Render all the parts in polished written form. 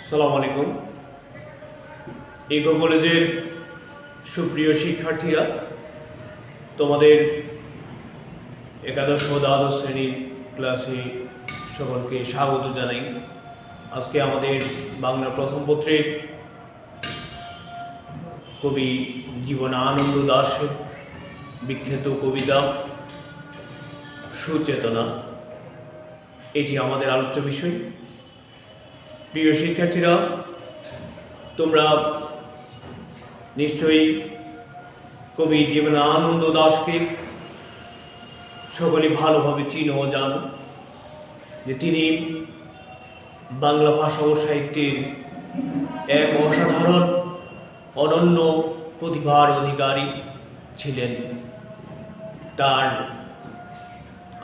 সালাম আলাইকুম। ইকো কলেজের সুপ্রিয় শিক্ষার্থীরা, তোমাদের একাদশ ও দ্বাদশ শ্রেণীর ক্লাসে সকলকে স্বাগত জানাই। আজকে আমাদের বাংলা প্রথম পত্রের কবি জীবনানন্দ দাশের বিখ্যাত কবিতা সুচেতনা, এটি আমাদের আলোচ্য বিষয়। প্রিয় শিক্ষার্থীরা, তোমরা নিশ্চয়ই কবি জীবনানন্দ দাশকে সকলে ভালোভাবে চিনো ও জানো যে তিনি বাংলা ভাষা ও সাহিত্যের এক অসাধারণ অনন্য প্রতিভার অধিকারী ছিলেন। তার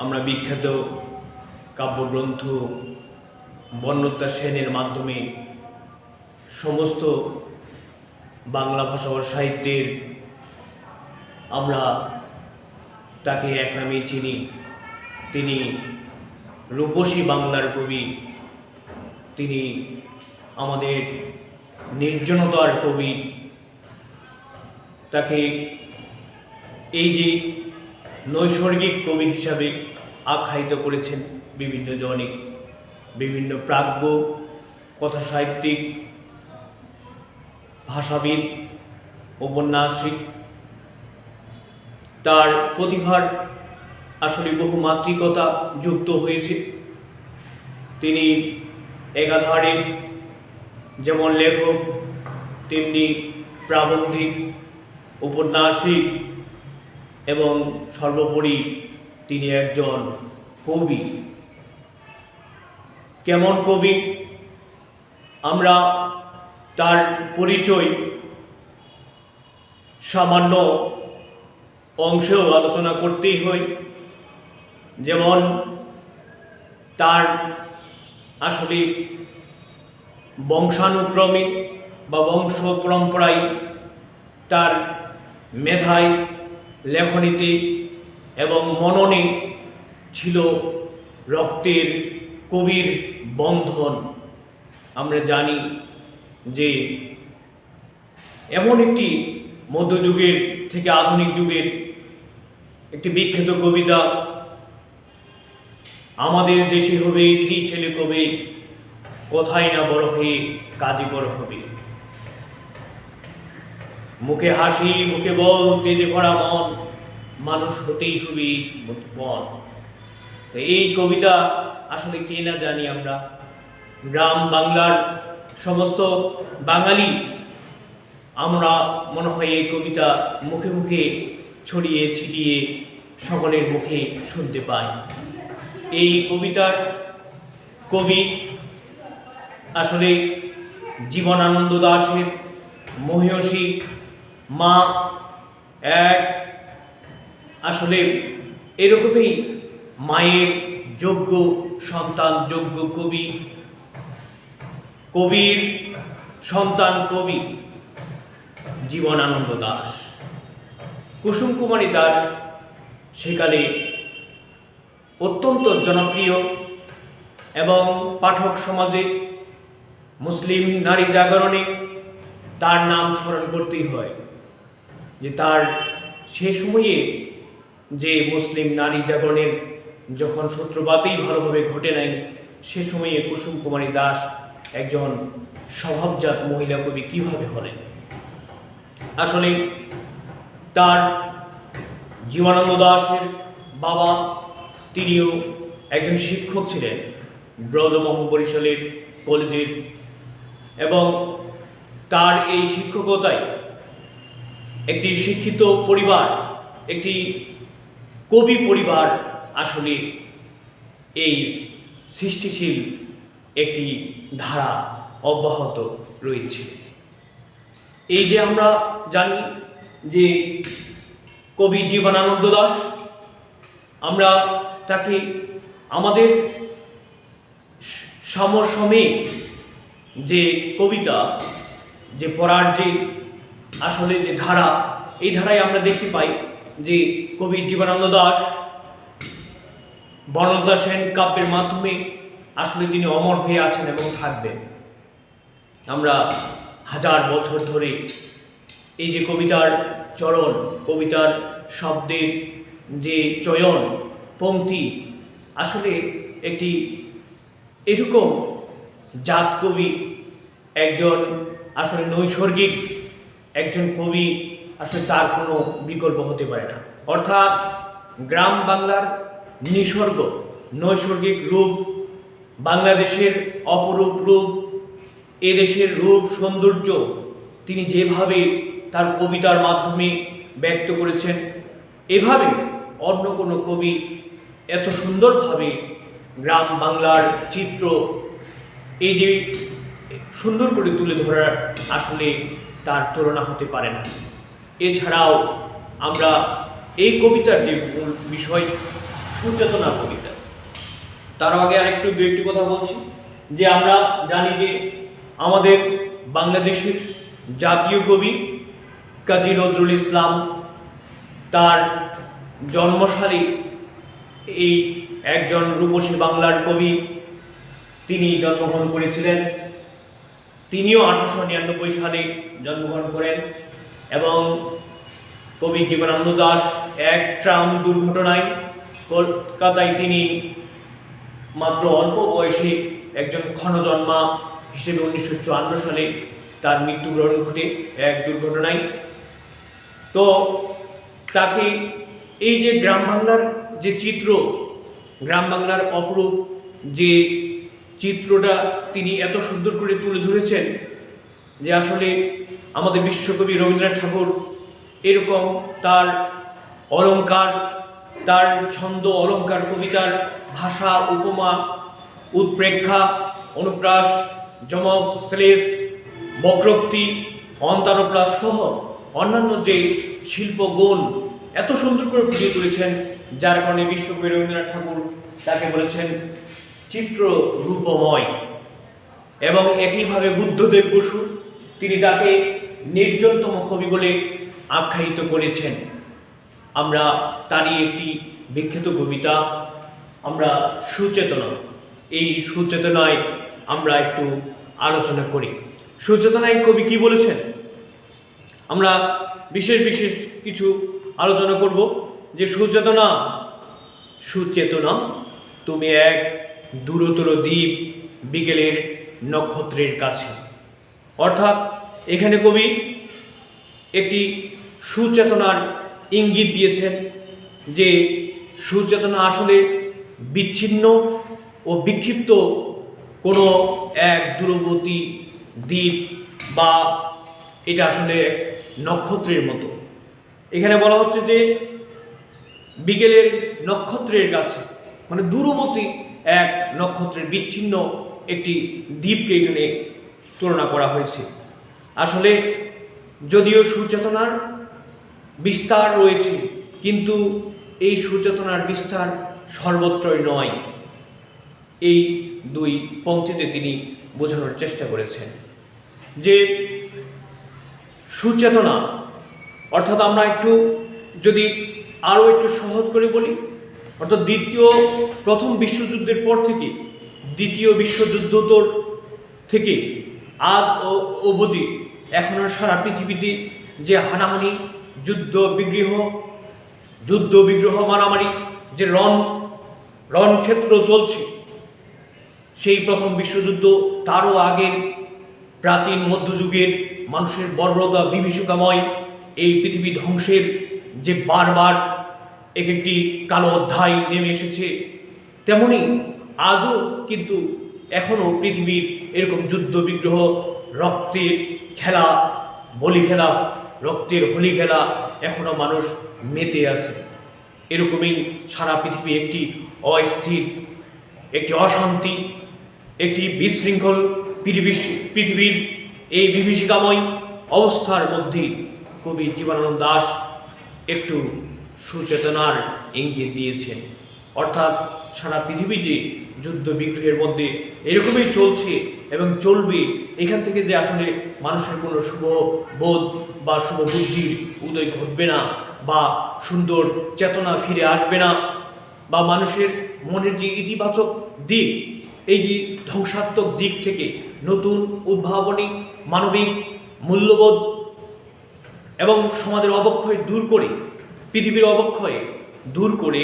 আমরা বিখ্যাত কাব্যগ্রন্থ বন্যতা সেনের মাধ্যমে সমস্ত বাংলা ভাষা ও সাহিত্যের আমরা তাকে এক নামে চিনি। তিনি রূপসী বাংলার কবি, তিনি আমাদের নির্জনতার কবি। তাকে এই যে নৈসর্গিক কবি হিসাবে আখ্যায়িত করেছেন বিভিন্ন জনে, বিভিন্ন প্রাজ্ঞ, কথা সাহিত্যিক, ভাষাবিদ, ঔপন্যাসিক। তার প্রতিভার আসলে বহুমাত্রিকতা যুক্ত হয়েছে। তিনি একাধারে যেমন লেখক, তেমনি প্রাবন্ধিক, ঔপন্যাসিক এবং সর্বোপরি তিনি একজন কবি। কেমন কবি, আমরা তার পরিচয় সামান্য অংশেও আলোচনা করতেই হয়। যেমন তার আসলে বংশানুক্রমে বা বংশ পরম্পরায় তার মেধায়, লেখনীতে এবং মননে ছিল রক্তের কবির বন্ধন। আমরা জানি যে এমন একটি মধ্যযুগের থেকে আধুনিক যুগের একটি বিখ্যাত কবিতা, আমাদের দেশে হবে সেই ছেলে কবে, কথাই না বড় হয়ে কাজে বড় হবে। মুখে হাসি, মুখে বল, তেজে ভরা মন, মানুষ হতেই হবে বন। তো এই কবিতা আসলে কে না জানি আমরা। গ্রাম বাংলার সমস্ত বাঙালি আমরা মনে হয় এই কবিতা মুখে মুখে ছড়িয়ে ছিটিয়ে সকলের মুখে শুনতে পাই। এই কবিতার কবি আসলে জীবনানন্দ দাশের মহিয়সী মা, এক আসলে এরকমই মায়ের যোগ্য সন্তান, যোগ্য কবি, কবির সন্তান কবি জীবনানন্দ দাশ। কুসুম কুমারী দাশ সেকালে অত্যন্ত জনপ্রিয় এবং পাঠক সমাজে মুসলিম নারী জাগরণে তার নাম স্মরণ করতেই হয়। যে তার সে সময়ে যে মুসলিম নারী জাগরণের যখন সূত্রপাতই ভালোভাবে ঘটে নাই, সে সময়ে কুসুম কুমারী দাশ একজন স্বভাবজাত মহিলা কবি কিভাবে হলেন। আসলে তার জীবনানন্দ দাশের বাবা, তিনিও একজন শিক্ষক ছিলেন ব্রজমোহন বরিশালের কলেজের, এবং তার এই শিক্ষকতায় একটি শিক্ষিত পরিবার, একটি কবি পরিবার আসলে এই সৃষ্টিশীল একটি ধারা অব্যাহত রয়েছে। এই যে আমরা জানি যে কবি জীবনানন্দ দাশ, আমরা তাকে আমাদের সমসাময়িক যে কবিতা, যে পড়ার যে আসলে যে ধারা, এই ধারায় আমরা দেখতে পাই যে কবি জীবনানন্দ দাশ বনলতা সেন কাব্যের মাধ্যমে আসলে তিনি অমর হয়ে আছেন এবং থাকবেন। আমরা হাজার বছর ধরে এই যে কবিতার চরণ, কবিতার শব্দের যে চয়ন, পংক্তি, আসলে একটি এরকম জাত কবি, একজন আসলে নৈসর্গিক একজন কবি, আসলে তার কোনো বিকল্প হতে পারে না। অর্থাৎ গ্রাম বাংলার নিসর্গ, নৈসর্গিক রূপ, বাংলাদেশের অপরূপ রূপ, এদেশের রূপ সৌন্দর্য তিনি যেভাবে তার কবিতার মাধ্যমে ব্যক্ত করেছেন, এভাবে অন্য কোনো কবি এত সুন্দরভাবে গ্রাম বাংলার চিত্র এই যে সুন্দর করে তুলে ধরার আসলে তার তুলনা হতে পারে না। এছাড়াও আমরা এই কবিতার যে মূল বিষয়, সুচেতনা কবিতা, তার আগে আরেকটু দু একটি কথা বলছি যে আমরা জানি যে আমাদের বাংলাদেশের জাতীয় কবি কাজী নজরুল ইসলাম, তার জন্মসালে এই একজন রূপসী বাংলার কবি, তিনি জন্মগ্রহণ করেছিলেন। তিনিও 1899 সালে জন্মগ্রহণ করেন এবং কবি জীবনানন্দ দাশ এক ট্রাম দুর্ঘটনায় কলকাতায় তিনি মাত্র অল্প বয়সে একজন ক্ষণজন্মা হিসেবে 1954 সালে তার মৃত্যুবরণ ঘটে এক দুর্ঘটনায়। তো তাকে এই যে গ্রাম বাংলার যে চিত্র, গ্রাম বাংলার অপরূপ যে চিত্রটা তিনি এত সুন্দর করে তুলে ধরেছেন যে আসলে আমাদের বিশ্বকবি রবীন্দ্রনাথ ঠাকুর এরকম তার অলঙ্কার, তার ছন্দ অলঙ্কার, কবিতার ভাষা, উপমা, উৎপ্রেক্ষা, অনুপ্রাস, যমক, শ্লেষ, বক্রোক্তি, অন্তরপ্রাস সহ অন্যান্য যে শিল্পগুণ এত সুন্দর করে ফুটিয়ে তুলেছেন, যার কারণে বিশ্বকবি রবীন্দ্রনাথ ঠাকুর তাকে বলেছেন চিত্র রূপময়। এবং একইভাবে বুদ্ধদেব বসু, তিনি তাকে নির্জনতম কবি বলে আখ্যায়িত করেছেন। আমরা তারই একটি বিখ্যাত কবিতা, আমরা সুচেতনা, এই সুচেতনায় আমরা একটু আলোচনা করি। সুচেতনায় কবি কি বলেছেন, আমরা বিশেষ বিশেষ কিছু আলোচনা করব। যে সুচেতনা, সুচেতনা তুমি এক দূরতর দ্বীপ বিকেলের নক্ষত্রের কাছে। অর্থাৎ এখানে কবি একটি সুচেতনার ইঙ্গিত দিয়েছেন যে সুচেতনা আসলে বিচ্ছিন্ন ও বিক্ষিপ্ত কোনো এক দূরবর্তী দ্বীপ, বা এটা আসলে নক্ষত্রের মতো। এখানে বলা হচ্ছে যে বিকেলের নক্ষত্রের কাছে, মানে দূরবর্তী এক নক্ষত্রের বিচ্ছিন্ন একটি দ্বীপকে এখানে তুলনা করা হয়েছে। আসলে যদিও সুচেতনার বিস্তার রয়েছে, কিন্তু এই সুচেতনার বিস্তার সর্বত্রই নয়। এই দুই পংক্তিতে তিনি বোঝানোর চেষ্টা করেছেন যে সুচেতনা অর্থাৎ, আমরা একটু যদি আরও একটু সহজ করে বলি, অর্থাৎ প্রথম বিশ্বযুদ্ধের পর থেকে দ্বিতীয় বিশ্বযুদ্ধোত্তর থেকে আজ অবধি এখনও সারা পৃথিবীতে যে হানাহানি, যুদ্ধ বিগ্রহ, মারামারি, যে রণক্ষেত্র চলছে, সেই প্রথম বিশ্বযুদ্ধ, তারও আগের প্রাচীন মধ্যযুগের মানুষের বর্বরতা, বিভীষিকাময় এই পৃথিবী ধ্বংসের যে বারবার একটি কালো অধ্যায় নেমে এসেছে, তেমনি আজও কিন্তু এখনও পৃথিবীর এরকম যুদ্ধ বিগ্রহ, রক্তের খেলা, বলি খেলা, রক্তের হোলি খেলা এখনও মানুষ মেতে আছে। এরকমই সারা পৃথিবী একটি অস্থির, একটি অশান্তি, একটি বিশৃঙ্খল পৃথিবীর এই বিভীষিকাময় অবস্থার মধ্যে কবি জীবনানন্দ দাশ একটু সুচেতনার ইঙ্গিত দিয়েছেন। অর্থাৎ সারা পৃথিবী যে যুদ্ধ বিগ্রহের মধ্যে এরকমই চলছে এবং চলবে, এখান থেকে যে আসলে মানুষের কোনো শুভ বোধ বা শুভ বুদ্ধির উদয় ঘটবে না, বা সুন্দর চেতনা ফিরে আসবে না, বা মানুষের মনের যে ইতিবাচক দিক, এই যে ধ্বংসাত্মক দিক থেকে নতুন উদ্ভাবনী মানবিক মূল্যবোধ এবং সমাজের অবক্ষয় দূর করে, পৃথিবীর অবক্ষয় দূর করে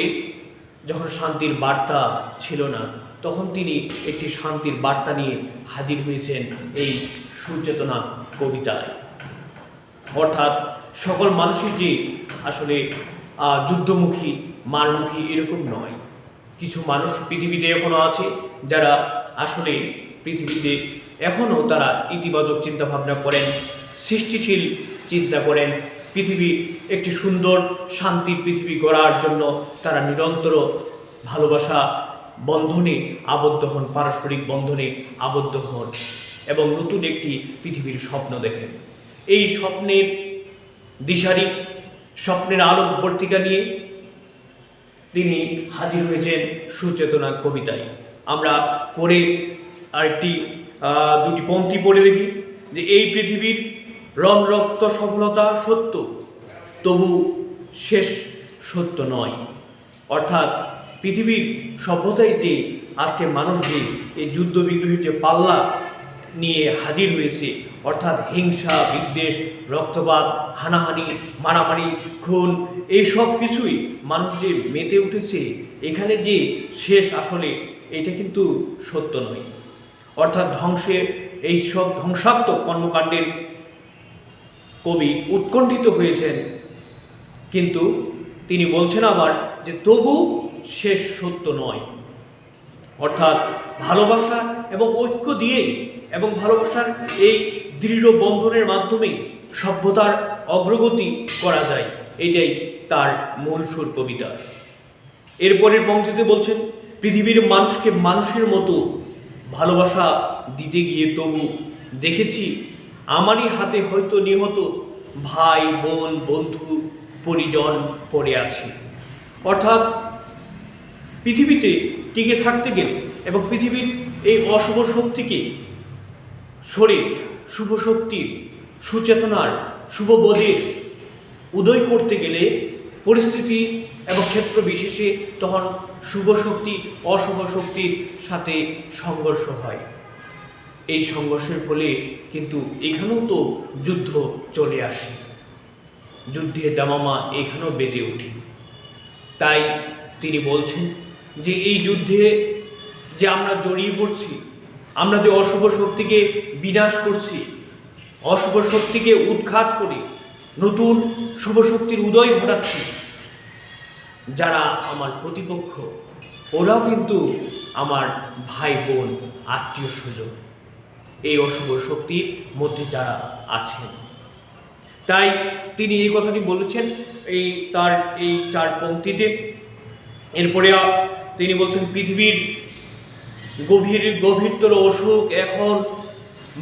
যখন শান্তির বার্তা ছিল না, তখন তিনি একটি শান্তির বার্তা নিয়ে হাজির হয়েছেন এই সুচেতনা কবিতায়। অর্থাৎ সকল মানুষই যে আসলে যুদ্ধমুখী, মারমুখী এরকম নয়। কিছু মানুষ পৃথিবীতে এখনও আছে যারা আসলে পৃথিবীতে এখনও তারা ইতিবাচক চিন্তাভাবনা করেন, সৃষ্টিশীল চিন্তা করেন, পৃথিবী একটি সুন্দর শান্তির পৃথিবী গড়ার জন্য তারা নিরন্তর ভালোবাসা বন্ধনে আবদ্ধ হন, পারস্পরিক বন্ধনে আবদ্ধ হন এবং নতুন একটি পৃথিবীর স্বপ্ন দেখেন। এই স্বপ্নের দিশারি, স্বপ্নের আলোকবর্তিকা নিয়ে তিনি হাজির হয়েছেন সুচেতনা কবিতায়। আমরা পড়ে আরেকটি দুটি পংক্তি পড়ে দেখি যে এই পৃথিবীর রণ রক্ত সফলতা সত্য, তবু শেষ সত্য নয়। অর্থাৎ পৃথিবীর সভ্যতায় যে আজকে মানুষ যে এই যুদ্ধ বিগ্রহের যে পাল্লা নিয়ে হাজির হয়েছে, অর্থাৎ হিংসা, বিদ্বেষ, রক্তপাত, হানাহানি, মারামারি, খুন, এই সব কিছুই মানুষ যে মেতে উঠেছে, এখানে যে শেষ আসলে এটা কিন্তু সত্য নয়। অর্থাৎ ধ্বংসের এই সব ধ্বংসাত্মক কর্মকাণ্ডের কবি উৎকণ্ঠিত হয়েছেন, কিন্তু তিনি বলছেন আবার যে তবু শেষ সত্য নয়। অর্থাৎ ভালোবাসা এবং ঐক্য দিয়ে এবং ভালোবাসার এই দৃঢ় বন্ধনের মাধ্যমেই সভ্যতার অগ্রগতি করা যায়, এটাই তার মূল সুর কবিতা। এরপরের পংক্তিতে বলছেন, পৃথিবীর মানুষকে মানুষের মতো ভালোবাসা দিতে গিয়ে তবু দেখেছি আমারই হাতে হয়তো নিহত ভাই, বোন, বন্ধু, পরিজন পড়ে আছে। অর্থাৎ পৃথিবীতে টিকে থাকতে গেলে এবং পৃথিবীর এই অশুভ শক্তিকে সরে শুভ শক্তির, সুচেতনার, শুভবোধের উদয় করতে গেলে পরিস্থিতি এবং ক্ষেত্র বিশেষে তখন শুভ শক্তি অশুভ শক্তির সাথে সংঘর্ষ হয়। এই সংঘর্ষের ফলে কিন্তু এখানেও তো যুদ্ধ চলে আসে, যুদ্ধের দামামা এখানেও বেজে ওঠে। তাই তিনি বলছেন যে এই যুদ্ধে যে আমরা জড়িয়ে পড়ছি, আমরা যে অশুভ শক্তিকে বিনাশ করছি, অশুভ শক্তিকে উৎখাত করে নতুন শুভ শক্তির উদয় ঘটাচ্ছি, যারা আমার প্রতিপক্ষ ওরাও কিন্তু আমার ভাই, বোন, আত্মীয় স্বজন, এই অশুভ শক্তির মধ্যে যারা আছেন। তাই তিনি এই কথাটি বলেছেন তার এই 4 পংক্তিতে। এরপরে তিনি বলছেন, পৃথিবীর গভীরতর অসুখ এখন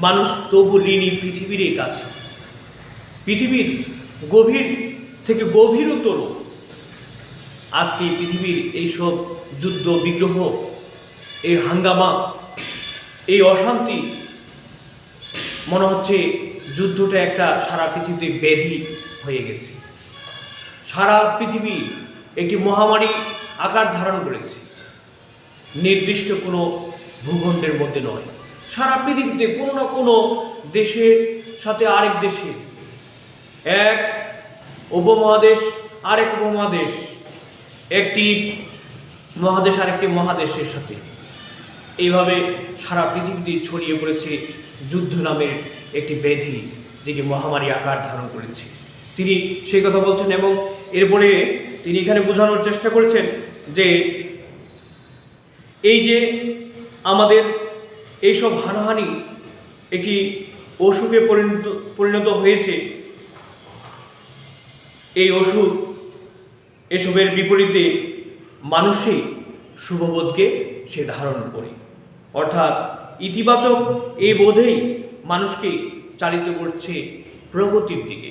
মানুষ তবু ঋণী পৃথিবীর কাছে। পৃথিবীর গভীর থেকে গভীরতর আজকে পৃথিবীর এইসব যুদ্ধ বিগ্রহ, এই হাঙ্গামা, এই অশান্তি, মনে হচ্ছে যুদ্ধটা একটা সারা পৃথিবীতে ব্যাধি হয়ে গেছে। সারা পৃথিবী একটি মহামারী আকার ধারণ করেছে, নির্দিষ্ট কোনো ভূখণ্ডের মধ্যে নয়। সারা পৃথিবীতে কোনো না কোনো দেশের সাথে আরেক দেশে, এক উপমহাদেশ আরেক উপমহাদেশ, একটি মহাদেশ আরেকটি মহাদেশের সাথে, এইভাবে সারা পৃথিবীতে ছড়িয়ে পড়েছে যুদ্ধ নামের একটি ব্যাধি, যেটি মহামারী আকার ধারণ করেছে। তিনি সেই কথা বলছেন এবং এরপরে তিনি এখানে বোঝানোর চেষ্টা করেছেন যে এই যে আমাদের এইসব হানাহানি একটি অসুখে পরিণত হয়েছে, এই অসুখ, এসবের বিপরীতে মানুষই শুভবোধকে সে ধারণ করে। অর্থাৎ ইতিবাচক এই বোধেই মানুষকে চালিত করছে প্রগতির দিকে।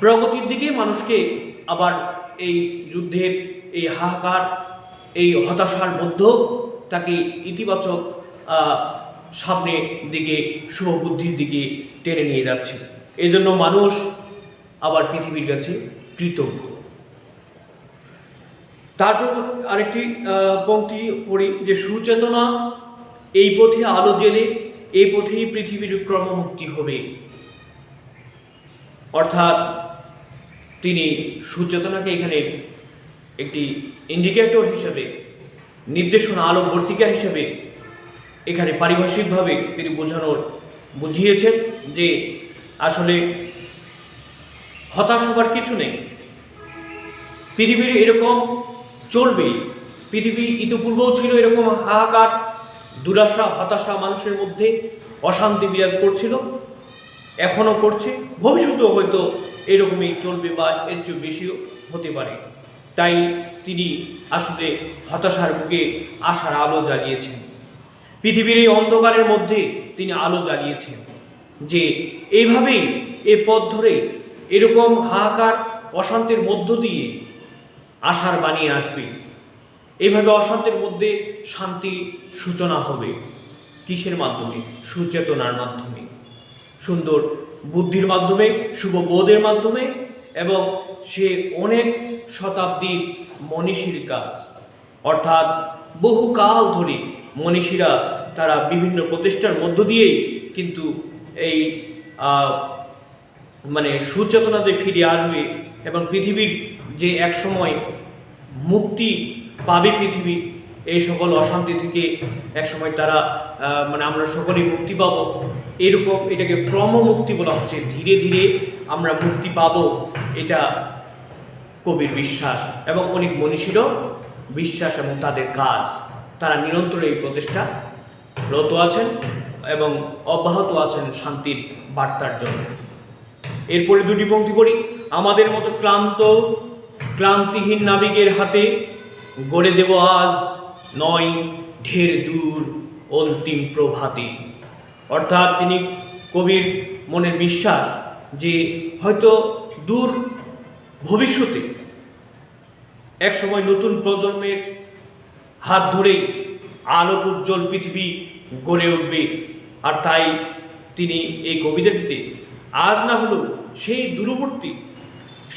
প্রগতির দিকে মানুষকে আবার এই যুদ্ধের এই হাহাকার, এই হতাশার মধ্যেও তাকে ইতিবাচক সামনের দিকে, শুভবুদ্ধির দিকে টেনে নিয়ে যাচ্ছে। এই জন্য মানুষ আবার পৃথিবীর কাছে কৃতজ্ঞ। তারপর আরেকটি পংক্তি পড়ি যে সুচেতনা এই পথে আলো জেলে এই পথেই পৃথিবীর ক্রমমুক্তি হবে। অর্থাৎ তিনি সুচেতনাকে এখানে একটি ইন্ডিকেটর হিসেবে, নির্দেশনা আলোকবর্তিকা হিসেবে এখানে পারিভাষিকভাবে তিনি বুঝিয়েছেন যে আসলে হতাশ হবার কিছু নেই। পৃথিবীর এরকম চলবেই। পৃথিবী ইতিপূর্বেও ছিল এরকম হাহাকার, দুরাশা, হতাশা, মানুষের মধ্যে অশান্তি বিরাজ করছিল, এখনও করছে, ভবিষ্যতেও হয়তো এরকমই চলবে বা এর চেয়ে বেশিও হতে পারে। তাই তিনি আসলে হতাশার বুকে আশার আলো জ্বালিয়েছেন। পৃথিবীর এই অন্ধকারের মধ্যে তিনি আলো জ্বালিয়েছেন যে এইভাবেই এ পথ ধরে এরকম হাহাকার অশান্তির মধ্য দিয়ে আশার বাণী আসবে। এইভাবে অশান্তির মধ্যে শান্তির সূচনা হবে। কিসের মাধ্যমে? সুচেতনার মাধ্যমে, সুন্দর বুদ্ধির মাধ্যমে, শুভ বোধের মাধ্যমে, এবং সে অনেক শতাব্দীর মনীষীর কাজ। অর্থাৎ বহুকাল ধরে মনীষীরা তারা বিভিন্ন প্রচেষ্টার মধ্য দিয়েই কিন্তু এই সুচেতনাতে ফিরে আসবে এবং পৃথিবীর যে একসময় মুক্তি পাবে পৃথিবী এই সকল অশান্তি থেকে, একসময় তারা আমরা সকলেই মুক্তি পাবো। এরকম এটাকে ক্রমমুক্তি বলা হচ্ছে। ধীরে ধীরে আমরা মুক্তি পাবো, এটা কবির বিশ্বাস এবং অনেক মনীষীরও বিশ্বাস এবং তাদের কাজ। তারা নিরন্তর এই প্রচেষ্টা রত আছেন এবং অব্যাহত আছেন শান্তির বার্তার জন্য। এরপরে দুটি পংক্তি পড়ি। আমাদের মতো ক্লান্তিহীন নাবিকের হাতে গড়ে দেব আজ নয় ঢের দূর অন্তিম প্রভাতে। অর্থাৎ তিনি কবির মনের বিশ্বাস যে হয়তো দূর ভবিষ্যতে একসময় নতুন প্রজন্মের হাত ধরেই আলোক উজ্জ্বল পৃথিবী গড়ে উঠবে। আর তাই তিনি এই কবিতাটিতে আজ না হলেও সেই দূরবর্তী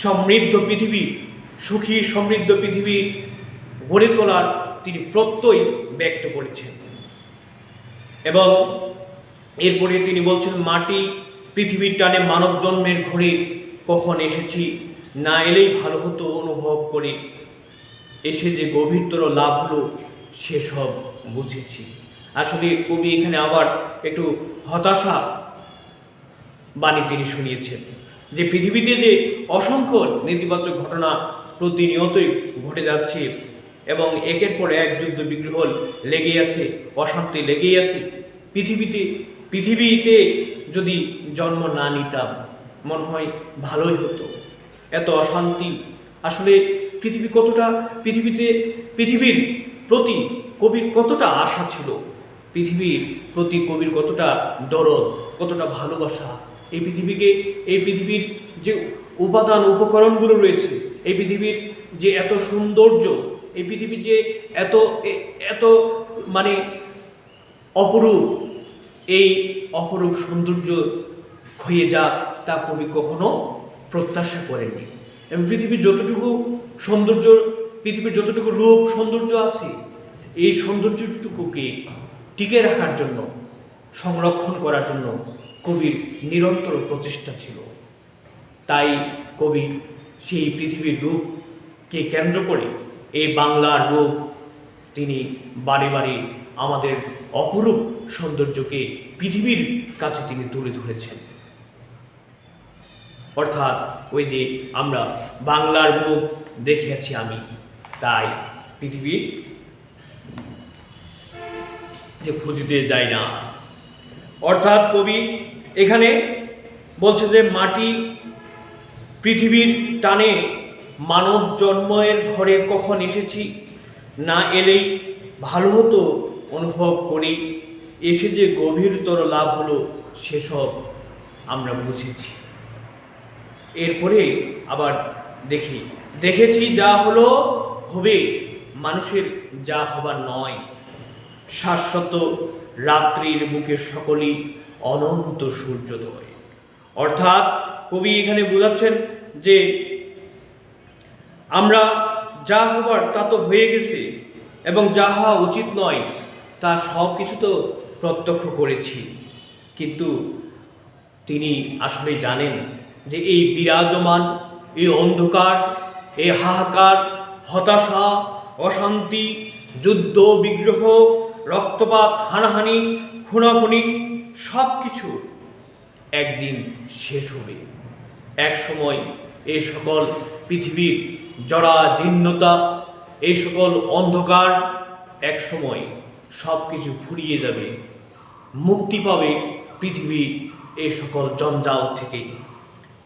সমৃদ্ধ পৃথিবী, সুখী সমৃদ্ধ পৃথিবী গড়ে তোলার তিনি প্রত্যয় ব্যক্ত করেছেন। এবং এরপরে তিনি বলছেন, মাটি পৃথিবীর টানে মানব জন্মের ঘরে কখন এসেছি, না এলেই ভালো হতো অনুভব করে, এসে যে গভীরতর লাভ হলো সেসব বুঝেছি। আসলে কবি এখানে আবার একটু হতাশা বাণী তিনি শুনিয়েছেন যে পৃথিবীতে যে অসংখ্য নেতিবাচক ঘটনা প্রতিনিয়তই ঘটে যাচ্ছে এবং একের পর এক যুদ্ধ বিগ্রহ লেগেই আছে, অশান্তি লেগেই আছে। পৃথিবীতে যদি জন্ম না নিতাম মনে হয় ভালোই হতো। এত অশান্তি, আসলে পৃথিবীর প্রতি কবির কতটা আশা ছিল, পৃথিবীর প্রতি কবির কতটা দরদ, কতটা ভালোবাসা। এই পৃথিবীর যে উপাদান উপকরণগুলো রয়েছে, এই পৃথিবীর যে এত সৌন্দর্য, এই পৃথিবীর যে এত অপরূপ, এই অপরূপ সৌন্দর্য ক্ষয়ে যাক তা কবি কখনো প্রত্যাশা করেননি। এবং পৃথিবীর যতটুকু রূপ সৌন্দর্য আছে, এই সৌন্দর্যটুকুকে টিকে রাখার জন্য, সংরক্ষণ করার জন্য কবির নিরন্তর প্রচেষ্টা ছিল। তাই কবি সেই পৃথিবীর রূপকে কেন্দ্র করে এই বাংলার রূপ তিনি বারে বারে আমাদের অপরূপ সৌন্দর্যকে পৃথিবীর কাছে তিনি তুলে ধরেছেন। অর্থাৎ ওই যে আমরা বাংলার মুখ দেখিয়াছি আমি, তাই পৃথিবীর যে খুঁজতে যায় না। অর্থাৎ কবি এখানে বলছে যে মাটি পৃথিবীর টানে মানব জন্মের ঘরে কখন এসেছি, না এলেই ভালো হতো অনুভব করি, এসে যে গভীরতর লাভ হলো সেসব আমরা বুঝেছি। এরপরে আবার দেখেছি যা হলো হবে, মানুষের যা হবার নয়, শাশ্বত রাত্রির বুকে সকলই অনন্ত সূর্যোদয়। অর্থাৎ কবি এখানে বোঝাচ্ছেন যে আমরা যা হবার তা তো হয়ে গেছে এবং যা হওয়া উচিত নয় তা সব কিছু তো প্রত্যক্ষ করেছি, কিন্তু তিনি আসলে জানেন যে এই বিরাজমান এই অন্ধকার, এই হাহাকার, হতাশা, অশান্তি, যুদ্ধ বিগ্রহ, রক্তপাত, হানাহানি, খুনাখুনি সব কিছু একদিন শেষ হবে। এক সময় এই সকল পৃথিবীর জরাজীর্ণতা, এই সকল অন্ধকার এক সময় সব কিছু ফুরিয়ে যাবে, মুক্তি পাবে পৃথিবী এই সকল জঞ্জাল থেকে।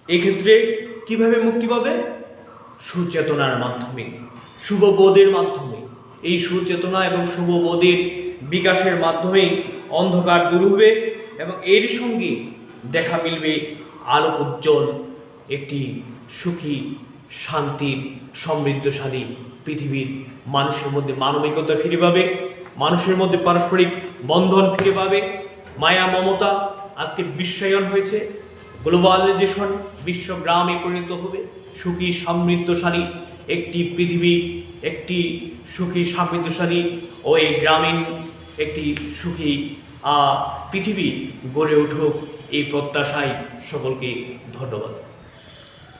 এক্ষেত্রে কিভাবে মুক্তি পাবে? সুচেতনার মাধ্যমে, শুভবোধের মাধ্যমে। এই সুচেতনা এবং শুভবোধের বিকাশের মাধ্যমেই অন্ধকার দূর হবে এবং এর সঙ্গে দেখা মিলবে আলোক উজ্জ্বল একটি সুখী, শান্তির, সমৃদ্ধশালী পৃথিবীর। মানুষের মধ্যে মানবিকতা ফিরে পাবে, মানুষের মধ্যে পারস্পরিক বন্ধন ফিরে পাবে, মায়া মমতা। আজকে বিশ্বায়ন হয়েছে, গ্লোবালাইজেশন, বিশ্বগ্রামে পরিণত হবে সুখী সমৃদ্ধশালী একটি পৃথিবী, একটি সুখী সমৃদ্ধশালী ও এই গ্রামীণ একটি সুখী পৃথিবী গড়ে উঠুক, এই প্রত্যাশায় সকলকে ধন্যবাদ।